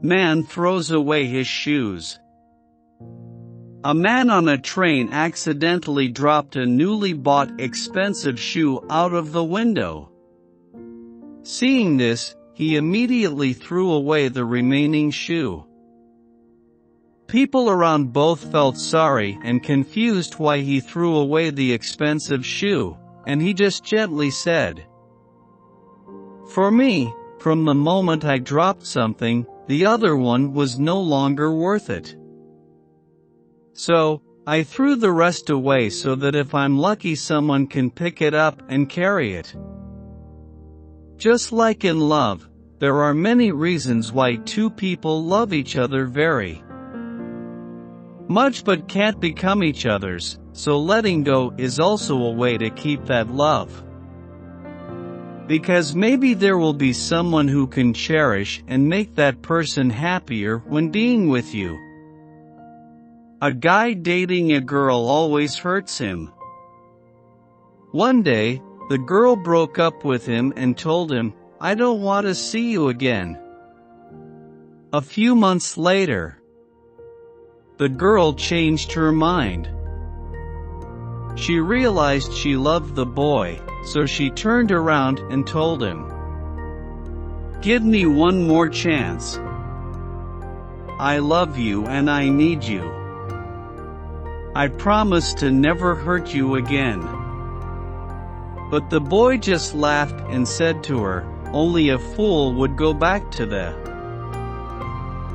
Man throws away his shoes. A man on a train accidentally dropped a newly bought expensive shoe out of the window. Seeing this, he immediately threw away the remaining shoe. People around both felt sorry and confused why he threw away the expensive shoe, and he just gently said, "For me, from the moment I dropped something, the other one was no longer worth it. So, I threw the rest away so that if I'm lucky someone can pick it up and carry it." Just like in love, there are many reasons why two people love each other very much but can't become each other's, so letting go is also a way to keep that love. Because maybe there will be someone who can cherish and make that person happier when being with you. A guy dating a girl always hurts him. One day, the girl broke up with him and told him, "I don't want to see you again." A few months later, the girl changed her mind. She realized she loved the boy, so she turned around and told him, "Give me one more chance. I love you and I need you. I promise to never hurt you again." But the boy just laughed and said to her, "Only a fool would go back to the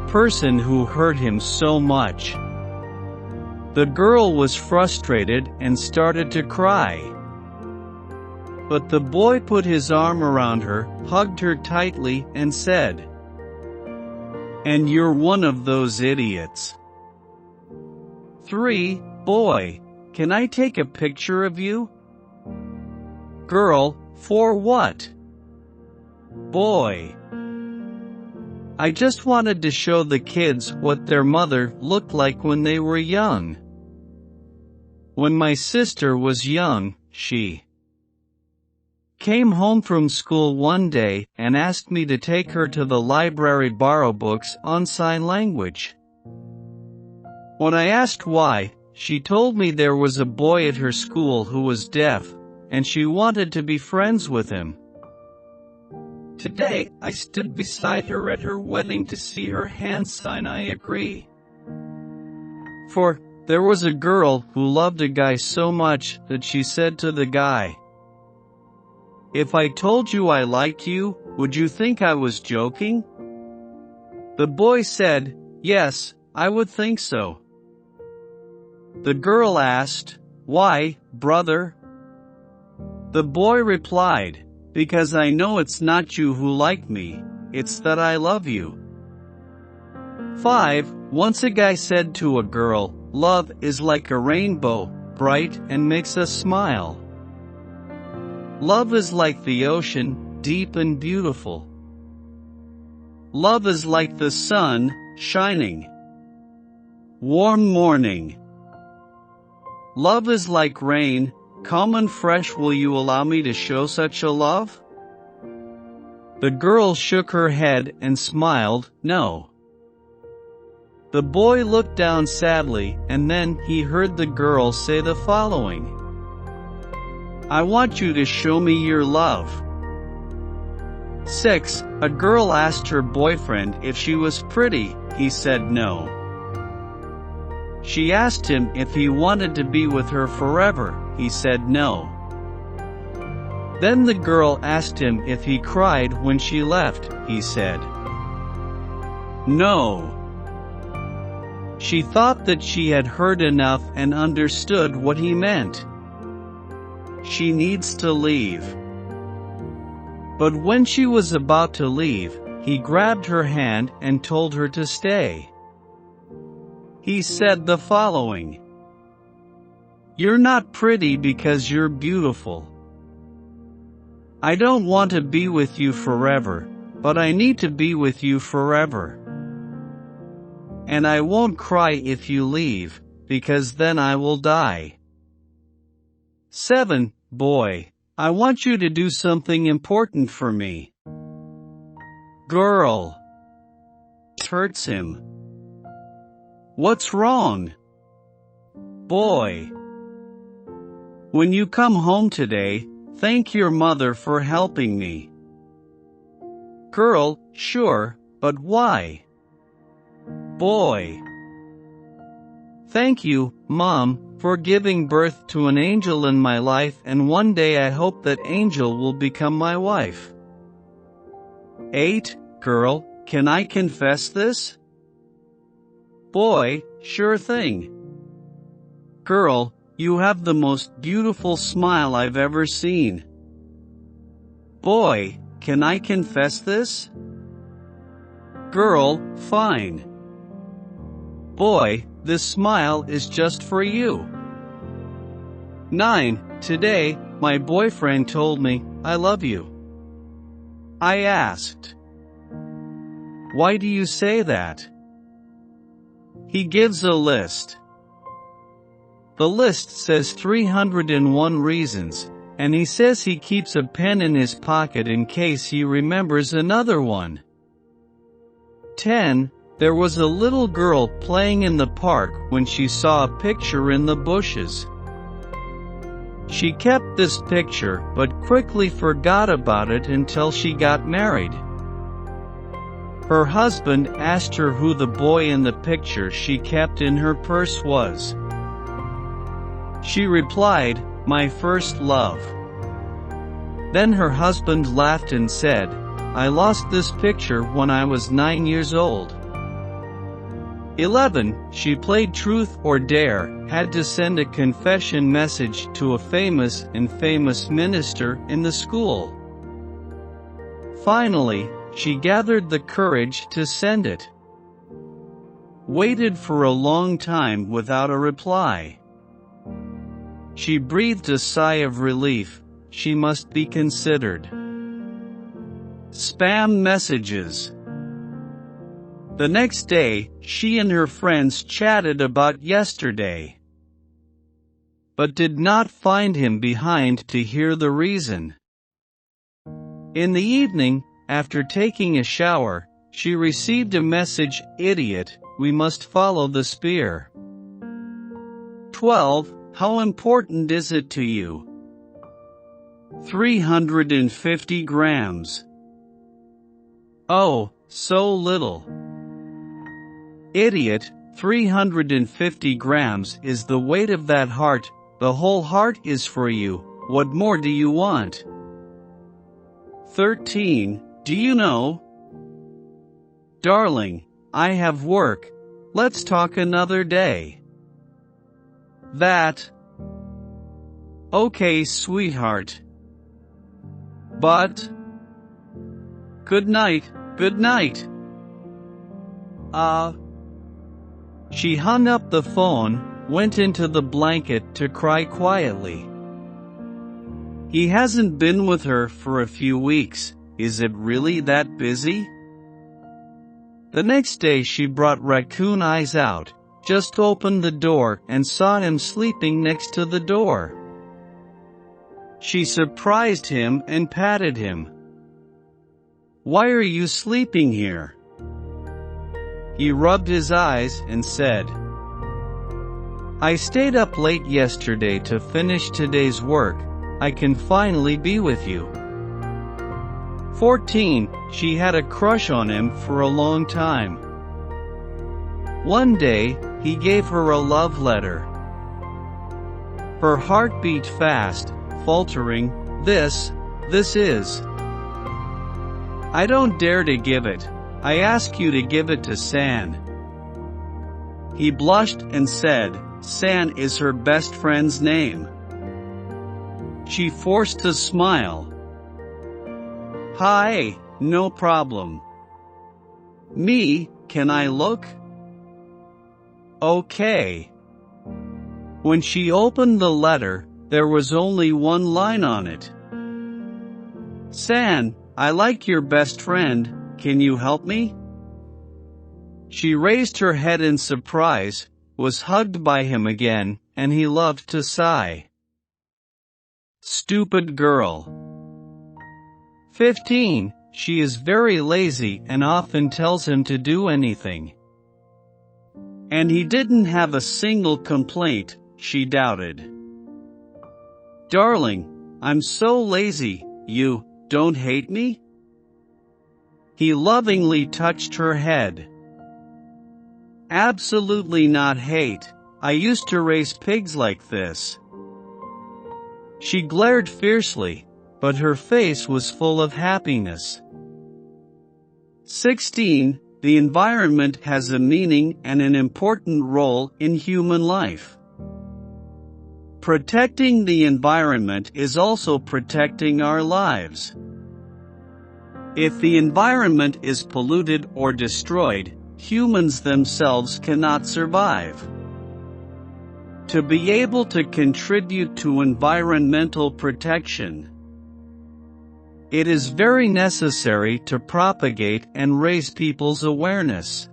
person who hurt him so much." The girl was frustrated and started to cry. But the boy put his arm around her, hugged her tightly, and said, "And you're one of those idiots." 3. Boy, can I take a picture of you? Girl, for what? Boy, I just wanted to show the kids what their mother looked like when they were young. When my sister was young, she came home from school one day and asked me to take her to the library borrow books on sign language. When I asked why, she told me there was a boy at her school who was deaf, and she wanted to be friends with him. Today, I stood beside her at her wedding to see her hand sign I agree. For there was a girl who loved a guy so much that she said to the guy, "If I told you I liked you, would you think I was joking?" The boy said, "Yes, I would think so." The girl asked, "Why, brother?" The boy replied, "Because I know it's not you who like me, it's that I love you." 5. Once a guy said to a girl, "Love is like a rainbow, bright and makes us smile. Love is like the ocean, deep and beautiful. Love is like the sun, shining. Warm morning. Love is like rain, calm and fresh. Will you allow me to show such a love?" The girl shook her head and smiled, "No." The boy looked down sadly, and then he heard the girl say the following, "I want you to show me your love." 6. A girl asked her boyfriend if she was pretty. He said no. She asked him if he wanted to be with her forever. He said no. Then the girl asked him if he cried when she left. He said no. She thought that she had heard enough and understood what he meant. She needs to leave. But when she was about to leave, he grabbed her hand and told her to stay. He said the following, "You're not pretty because you're beautiful. I don't want to be with you forever, but I need to be with you forever. And I won't cry if you leave, because then I will die." 7. Boy, I want you to do something important for me. Girl, hurts him. What's wrong? Boy. When you come home today, thank your mother for helping me. Girl, sure, but why? Boy. Thank you, Mom, for giving birth to an angel in my life, and one day I hope that angel will become my wife. 8. Girl, can I confess this? Boy, sure thing. Girl, you have the most beautiful smile I've ever seen. Boy, can I confess this? Girl, fine. Boy, this smile is just for you. 9. Today, my boyfriend told me, I love you. I asked, why do you say that? He gives a list. The list says 301 reasons, and he says he keeps a pen in his pocket in case he remembers another one. 10. There was a little girl playing in the park when she saw a picture in the bushes. She kept this picture but quickly forgot about it until she got married. Her husband asked her who the boy in the picture she kept in her purse was. She replied, my first love. Then her husband laughed and said, I lost this picture when I was 9 years old. 11. She played truth or dare, had to send a confession message to a famous minister in the school. Finally, she gathered the courage to send it. Waited for a long time without a reply. She breathed a sigh of relief. She must be considered. Spam messages. The next day, she and her friends chatted about yesterday, but did not find him behind to hear the reason. In the evening, after taking a shower, she received a message, idiot, we must follow the spear. 12. How important is it to you? 350 grams. Oh, so little. Idiot, 350 grams is the weight of that heart, the whole heart is for you, what more do you want? 13. Do you know? Darling, I have work, let's talk another day. That. Okay, sweetheart. But. Good night, good night. She hung up the phone, went into the blanket to cry quietly. He hasn't been with her for a few weeks. Is it really that busy? The next day she brought Raccoon Eyes out, just opened the door and saw him sleeping next to the door. She surprised him and patted him. Why are you sleeping here? He rubbed his eyes and said, I stayed up late yesterday to finish today's work. I can finally be with you. 14. She had a crush on him for a long time. One day, he gave her a love letter. Her heart beat fast, faltering, This is. I don't dare to give it. I ask you to give it to San. He blushed and said, San is her best friend's name. She forced a smile. Hi, no problem. Me, can I look? Okay. When she opened the letter, there was only one line on it. San, I like your best friend. Can you help me? She raised her head in surprise, was hugged by him again, and he loved to sigh. Stupid girl. 15. she is very lazy and often tells him to do anything. And he didn't have a single complaint, she doubted. Darling, I'm so lazy, you don't hate me? He lovingly touched her head. Absolutely not hate. I used to raise pigs like this. She glared fiercely, but her face was full of happiness. 16. The environment has a meaning and an important role in human life. Protecting the environment is also protecting our lives. If the environment is polluted or destroyed, humans themselves cannot survive. To be able to contribute to environmental protection, it is very necessary to propagate and raise people's awareness.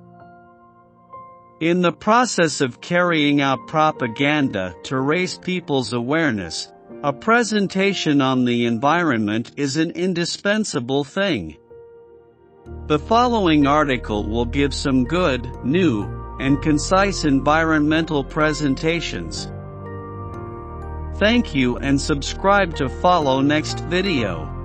In the process of carrying out propaganda to raise people's awareness, a presentation on the environment is an indispensable thing. The following article will give some good, new, and concise environmental presentations. Thank you and subscribe to follow next video.